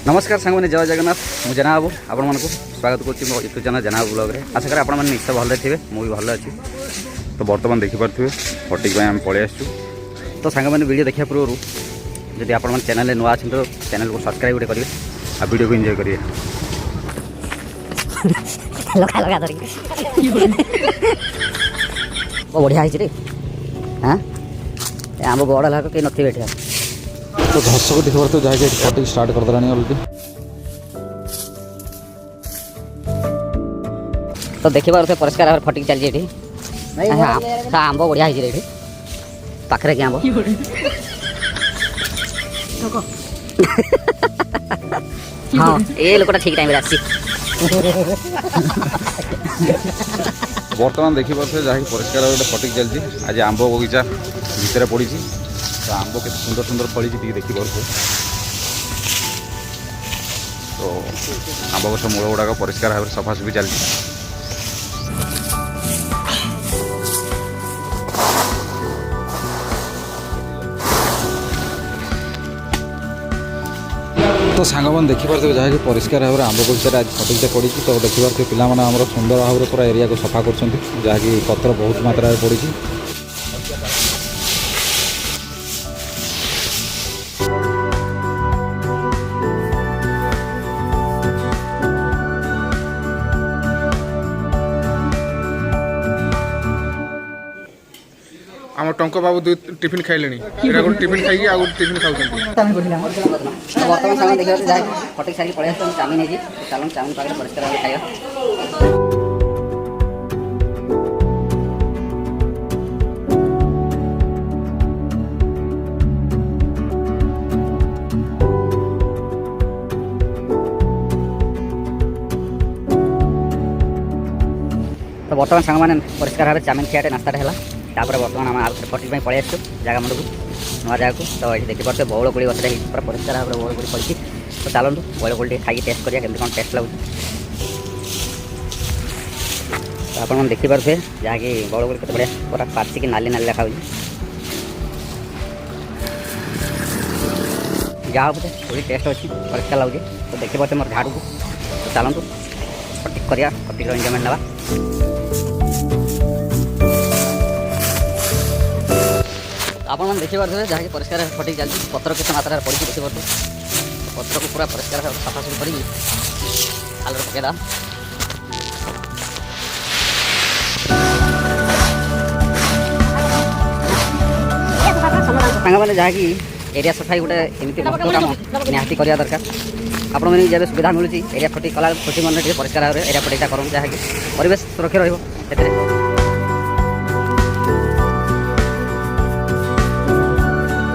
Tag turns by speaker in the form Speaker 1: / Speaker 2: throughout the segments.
Speaker 1: नमस्कार सांग मैंने जय जगन्नाथ मुझे जना बाबू आपण मानक स्वागत करुँच मो यूट्यूब चैनल जना ब्लॉग रे आशा करें आपण मैंने निश्चय भले थे मुझे भल अच्छी तो बर्तमान देखिपे फटिक आम पलि आसू तो सांग मैंने वीडियो देखा पूर्व जदि आप चैनल नुआ अच्छे तो चैनल को सब्सक्राइब करेंगे आ वीडियो को एंजॉय करिए। बढ़िया है हाँ आम बड़ लाख कहीं नथिबे एठा
Speaker 2: तो दर्शक देखिए तो जहाँकि फटिक स्टार्ट करदेला अलरेडी
Speaker 1: तो देखिए परिष्कार भाव फटिक चलती आंब बढ़िया है पाखे कि आंब हाँ ये लोकटा ठीक टाइम आसी
Speaker 2: बर्तमान देखिपे जहाँकि परिष्कार गोटे फटिक चलती आज आंब बगीचा भितर पड़ी तो आंब के सुंदर सुंदर फली देखिपे तो आंब गछ मूल गुड़ाक परिष्कार भाव सफासफी चलती। तो सांग मैंने देखिपे जहाँकि परिष्कार भाव में आंब बगीचार आज फटिकटा पड़ी तो देखिपे पे सुंदर भाव में पूरा एरिया को सफा कर जहाँकि पत्र बहुत मात्रा पड़ी।
Speaker 3: आम टंक बाबू दुई टिफिन खाइले गोटे टिफिन खाई आउ टिफिन खाऊ
Speaker 1: बर्तमान सामान देखिए फटिक सारी पड़े चाउमिन है चलो चाउमिन पाखे परिष्कार खाଇବା। तो बर्तमान सांग मैंने परिष्कार भाव चाउमिन खियाटे नास्ता है तापर बर्तमान आम आउ फटिक पलि आसू जगह मंडक नुआ जगह को तो ये देखिए बौल कोड़ी गछटा पूरा परिष्कार भाव में बौल कोड़ी पड़ी तो चलतु बौल कोड़ी खाई टेस्ट करिया केमती कौन टेस्ट लगुच तो आप देखिपे जहाँकि बौल कोड़ी केते बढ़िया पूरा पाचिकी नाली नाली देखा जहाँ बोलते थोड़ी टेस्ट अच्छी परिष्कार लगुच तो देखिपे मोर झाड़ू को तो चलतु फटिक करिया फटिक एंजॉयमेंट ना आप देखिपे जहाँकि परिष्कार फटिक चलती पत्र केते मात्रा पड़ी देखिए पत्र को पूरा परिष्कार सफासफी कर आलर पकईदा सांग मैंने जहाँकि एरिया सफाई गोटे एमती भक्त कम निहाती करवा दरकार आपण मैंने जब सुविधा मिलूँ एरिया फटिक कला खुशी मन परिष्कार भाव में एरिया फटिकटा करूँ जहाँकि परिवेश सुरक्षा रही।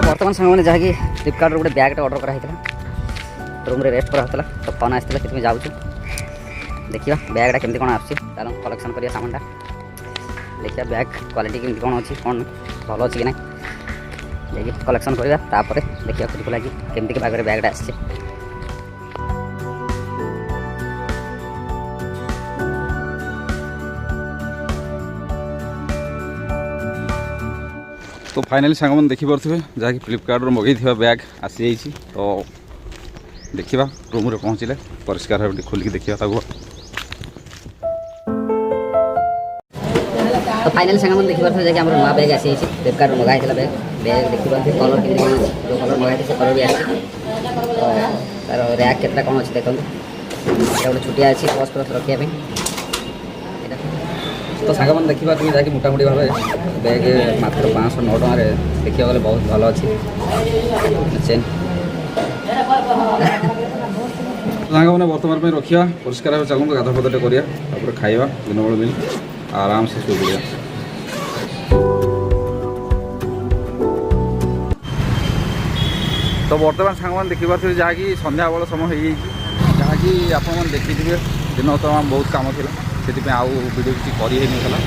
Speaker 1: बर्तमान सांग मैंने जहाँकि फ्लिपकार्ट गोटे बैगटे ऑर्डर कराई रूम रे रेस्ट कराला तो फोन आसला कि जाऊँ देखिए बैगटा केमती कौन आस कलेक्शन करिया सामानटा देखिए बैग क्वालिटी केमती कौन अच्छी कौन भल अच्छी कि ना देखिए कलेक्शन करवा तापर देखिए खुद लगी केमती भाग में बैगटा आस।
Speaker 2: तो फाइनाली सांग मैंने देखिपे जहाँकि फ्लिपकार्ट मगई बैग आसी जाइए तो देखा रूम रे पहुँचले परिष्कार भाव खोलिक देखा तो
Speaker 1: फाइनाली सांग मैंने देखिपे जैसे आम नुआ बैग आसी फ्लिपकार्ट मगाई बैग बैग देखिए कलर के जो कलर मगाई से कलर भी आसी तो तार रैक केतटा कौन अच्छी देखो गोटे छुटिया अच्छी पर्स पर्स रखापी तो सांग मैंने देखा तुम जहाँकि मोटामोटी भाव बैग मात्र 509 टकर देखा गले बहुत भल अच्छी चेन
Speaker 2: सांग मैंने बर्तमान में रखा परिष्कार भाव चलूँ गाधा पदटे करा खाଇବା दिन बेल मिल आराम से शुभ तो बर्तमान सांग मैंने देखिपे जहाँकि संध्या बेल समय हो जहाँकि आप देखिए दिन तो बहुत कम था से आउ वीडियो किसी करना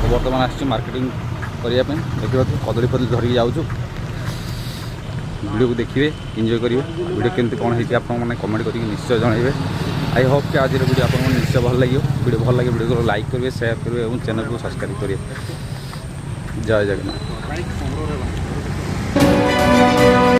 Speaker 2: तो बर्तमान आसी मार्केटिंग करने देखिए कदली फदली धरिकी जाऊँ वीडियो को देखिए एंजॉय करेंगे वीडियो केमती कौन है आपने कमेंट करके निश्चय जनइबे। आई होप कि आज वीडियो आपको निश्चय भल लगे वीडियो भल लगे वीडियो को लाइक करेंगे शेयर करेंगे और चैनल को सब्सक्राइब करेंगे। जय जगन्नाथ।